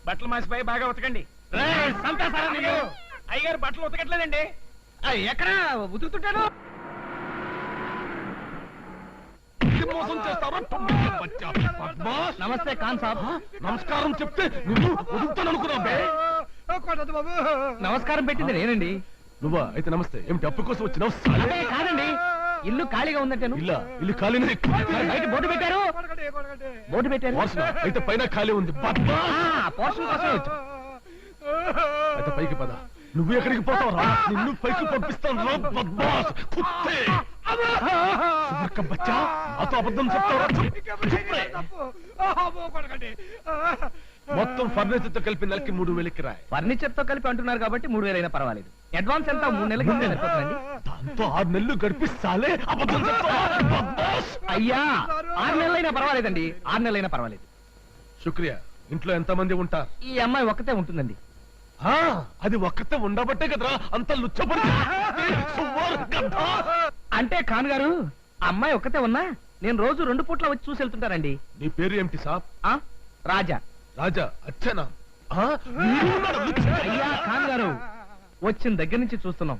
బట్టలు మాసిపోయి బాగా ఉతకండి. అయ్యగారు బట్టలు ఉతకట్లేదండి. ఎక్కడ ఉతుకుతుంటారు? నమస్తే ఖాన్ సాబ్. నమస్కారం చెప్తే నువ్వు వదులుతాననుకున్నావు. నమస్కారం పెట్టింది నేనండి. నువ్వా? అయితే నమస్తే. ఏమిటి అప్పు కోసం వచ్చినావు? కాదండి, ఇల్లు ఖాళీగా ఉందంటే ఇల్లు ఖాళీనే. బయట బోర్డు పెట్టారు. బోర్డు పెట్టారు. అయితే పైన ఖాళీ ఉంది. పోర్షన్ కోసం వచ్చు. అయితే పైకి పద. నువ్వు ఎక్కడికి పోతావురా? నిన్ను పైకి పంపిస్తాను. బచ్చా అతో అబద్ధం చెప్తావరా? మొత్తం ఫర్నిచర్ తో కలిపి నెలకి 3000 కిరాయి. ఫర్నిచర్ తో కలిపి అంటున్నారు కాబట్టి 3000 అయినా పర్వాలేదు. అడ్వాన్స్ ఎంత? 3 నెలలకి సరిపోతుందండి. దాంతో 6 నెలలు గడిపిస్తాలే. అబద్ధం చెప్తావా? అయ్యా 6 నెలలైనా పర్వాలేదండి. 6 నెలలైనా పర్వాలేదు. శుక్రియా. ఇంట్లో ఎంత మంది ఉంటారు? ఈ అమ్మాయి ఒక్కతే ఉంటుందండి. అది ఒక్కతే ఉండబట్టే కదరా అంత లుచ్చబడి. అంటే ఖాన్ గారు, అమ్మాయి ఒక్కతే ఉన్నా నేను రోజు 2 పూట్ల వచ్చి చూసి వెళ్తుంటానండి. నీ పేరు ఏమిటి సాబ్? రాజా. రాజా అచ్చనా? అయ్యా ఖాన్ గారు, వచ్చిన దగ్గర నుంచి చూస్తున్నాం.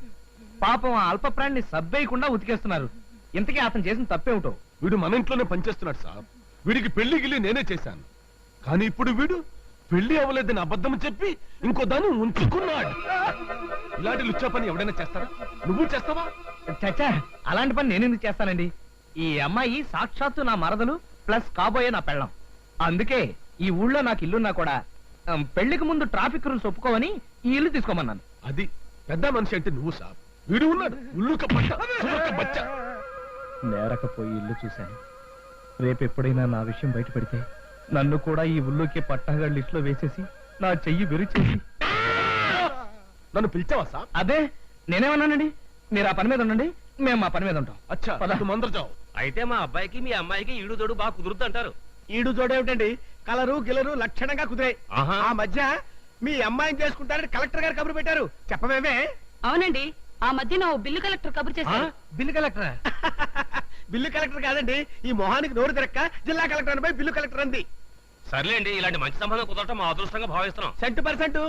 పాపం ఆ అల్ప ప్రాణిని సబ్బేయకుండా ఉతికేస్తున్నారు. ఇంతకీ అతను చేసిన తప్పేమిటో. వీడు మన ఇంట్లోనే పనిచేస్తున్నాడు సాబ్. వీడికి పెళ్లి గిల్లి నేనే చేశాను. కానీ ఇప్పుడు వీడు పెళ్లి అవ్వలేదని అబద్ధం చెప్పి ఇంకో దాన్ని ఉంచుకున్నాడు. ఇలాంటి లుచ్చా పని ఎవడైనా చేస్తారా? నువ్వు చేస్తావా? చచ్చా, అలాంటి పని నేను ఎందుకు చేస్తానండి? ఈ అమ్మాయి సాక్షాత్తు నా మరదలు ప్లస్ కాబోయే నా పెళ్ళం. అందుకే ఈ ఊళ్ళో నాకు ఇల్లున్నా కూడా పెళ్లికి ముందు ట్రాఫిక్ రూల్స్ ఒప్పుకోవని ఈ ఇల్లు తీసుకోమన్నాను. అది పెద్ద మనిషి అంటే నువ్వు సాబ్. వీడు ఉన్నాడు బచ్చా. నేరకపోయి ఇల్లు చూశాను. రేపెప్పుడైనా నా విషయం బయట పెడితే నన్ను కూడా ఈ ఊళ్ళోకి పట్టాగా లిస్ట్ లో వేసేసి నా చెయ్యి విరిచేసి. నన్ను పిలిచావా సాబ్? అదే నేనేమన్నానండి. మీరు ఆ పని మీద ఉండండి, మేము మా పని మీద ఉంటాం. అచ్చా మందరు చావు. అయితే మా అబ్బాయికి మీ అమ్మాయికి ఈడు జోడు బాగా కుదురుద్ది అంటారు. ఈడు జోడేమిటండి? కలరు గిలరు లక్షణంగా కుదిరాయి. ఆ మధ్య మీ అమ్మాయిని చేసుకుంటారని కలెక్టర్ గారు కబురు పెట్టారు. చెప్పమేమే? అవునండి, ఆ మధ్యన బిల్లు కలెక్టర్ కబురు చేశారు. Bill collector? బిల్లు కలెక్టర్ కాదండి, ఈ మొహానికి నోరు తిరక్క జిల్లా కలెక్టర్ అనిపై బిల్లు కలెక్టర్ అంది. సర్లేండి, ఇలాంటి మంచి సంబంధం కుదరటం మా అదృష్టంగా భావిస్తున్నాం. 100%.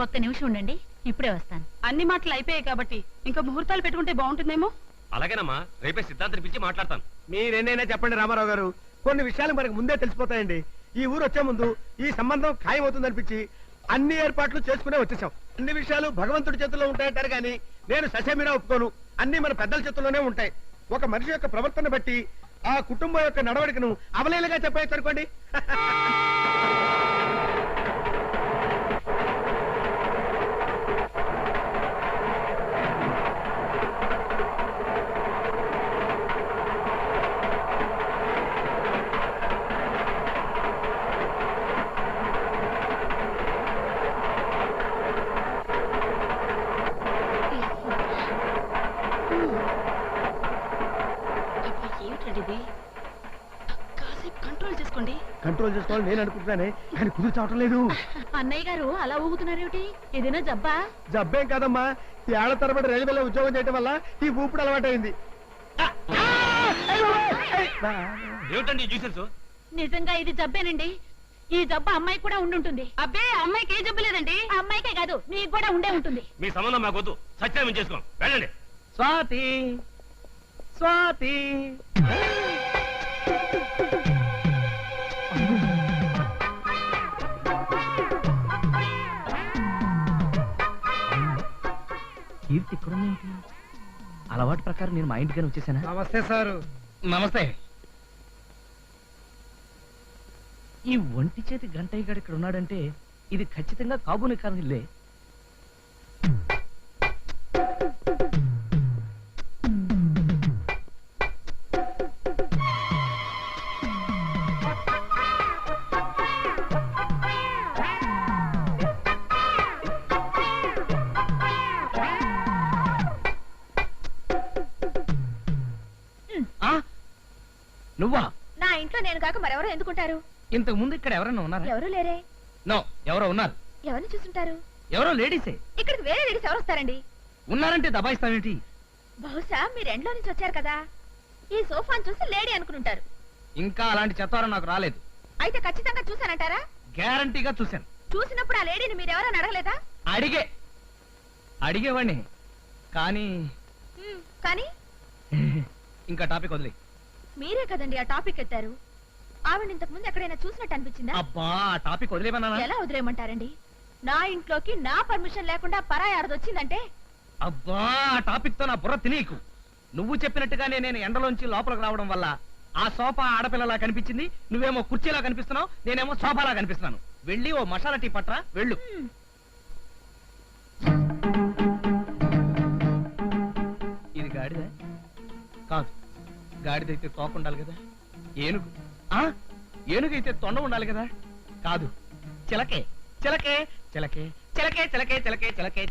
ఒక్క నిమిషం ఉండండి, ఇప్పుడే వస్తాను. అన్ని మాటలు అయిపోయాయి కాబట్టి ఇంకా ముహూర్తాలు పెట్టుకుంటే బాగుంటుందేమో. అలాగేనమ్మా, రేపే సిద్ధాంతం పిలిచి మాట్లాడతాను. మీరేనైనా చెప్పండి రామారావు గారు, కొన్ని విషయాలు మనకు ముందే తెలిసిపోతాయండి. ఈ ఊరు వచ్చే ముందు ఈ సంబంధం ఖాయమవుతుంది అనిపించి అన్ని ఏర్పాట్లు చేసుకునే వచ్చేసాం. అన్ని విషయాలు భగవంతుడి చేతుల్లో ఉంటాయంటారు కానీ నేను ససేమిరా ఒప్పుకోను. అన్ని మన పెద్దల చేతుల్లోనే ఉంటాయి. ఒక మనిషి యొక్క ప్రవర్తన బట్టి ఆ కుటుంబం యొక్క నడవడికను అవలేలుగా చెప్పేయచ్చు అనుకోండి. కంట్రోల్ చేసుకోవాలి నేను అనుకుంటున్నానే, కానీ కుదురు చావటం లేదు. అన్నయ్య గారు అలా ఊగుతున్నారేమిటి? ఏదైనా జబ్బా? జబ్బేం కాదమ్మా, ఈ ఏళ్ల తరబడి రైల్వేలో ఉద్యోగం చేయడం వల్ల ఈ ఊపిడి అలవాటైంది. నిజంగా ఇది జబ్బేనండి. ఈ జబ్బు అమ్మాయి కూడా ఉండుంటుంది. అబ్బే, అమ్మాయికి ఏ జబ్బు లేదండి. అమ్మాయికే కాదు, మీకు కూడా ఉండే ఉంటుంది. మీ సంబంధం మాకు వద్దు, సత్యం చేసుకోం. వెళ్ళండి. స్వాతి, స్వాతి. కీర్తి ఇక్కడ అలవాటు ప్రకారం నేను మా ఇంటికి వచ్చేసానా? నమస్తే సారు. నమస్తే. ఈ ఒంటి చేతి గంటయ్య గారు ఇక్కడ ఉన్నాడంటే ఇది ఖచ్చితంగా కాబోని కారణం ఇల్లే. నువ్వా? నా ఇంట్లో నేను కాక మరెవరో ఎందుకుంటారు? ఇంతకు ముందు ఇక్కడ ఎవరైనా ఉన్నారా? ఎవరు లేరే. నో, ఎవరో ఉన్నారు. ఎవరిని చూసుంటారు? ఎవరో లేడీసే. ఇక్కడికి వేరే లేడీస్ ఎవరు వస్తారండి? ఉన్నారంటే దబాయిస్తావేంటి? బహుశా మీరు ఎండ్లో నుంచి వచ్చారు కదా ఈ సోఫాను చూసి లేడీ అనుకుంటారు. ఇంకా అలాంటి చెత్తారం నాకు రాలేదు. అయితే ఖచ్చితంగా చూసానంటారా? గ్యారంటీగా చూశాను. చూసినప్పుడు ఆ లేడీని మీరెవరని అడగలేదా? అడిగేవాడిని కానీ కానీ ఇంకా టాపిక్ వదిలే. మీరే కదండి ఆ టాపిక్ ఎత్తారు. ఆవిడ ఇంతకు ముందు ఎక్కడైనా చూసినట్టు అనిపించిందా? అబ్బా ఆ టాపిక్ వదిలేమన్నా? ఎలా వదిలేయమంటారండి? నా ఇంట్లోకి నా పర్మిషన్ లేకుండా పరాయి ఆడదొచ్చిందంటే అబ్బా ఆ టాపిక్ తో నా బుర్ర తినీకు. నువ్వు చెప్పినట్టుగానే నేను ఎండలోంచి లోపలికి రావడం వల్ల ఆ సోఫా ఆడపిల్లలా కనిపించింది. నువ్వేమో కుర్చీలా కనిపిస్తున్నావు, నేనేమో సోఫాలా కనిపిస్తున్నాను. వెళ్ళి ఓ మసాలా టీ పట్రా వెళ్ళు. ఇది గాడిద కాదు. గాడిదైతే తోక ఉండాలి కదా. ఏనుగు ఏనుగైతే తొండ ఉండాలి కదా. కాదు చిలకే చిలకే చిలకే చిలకే చిలకే చిలకే చిలకే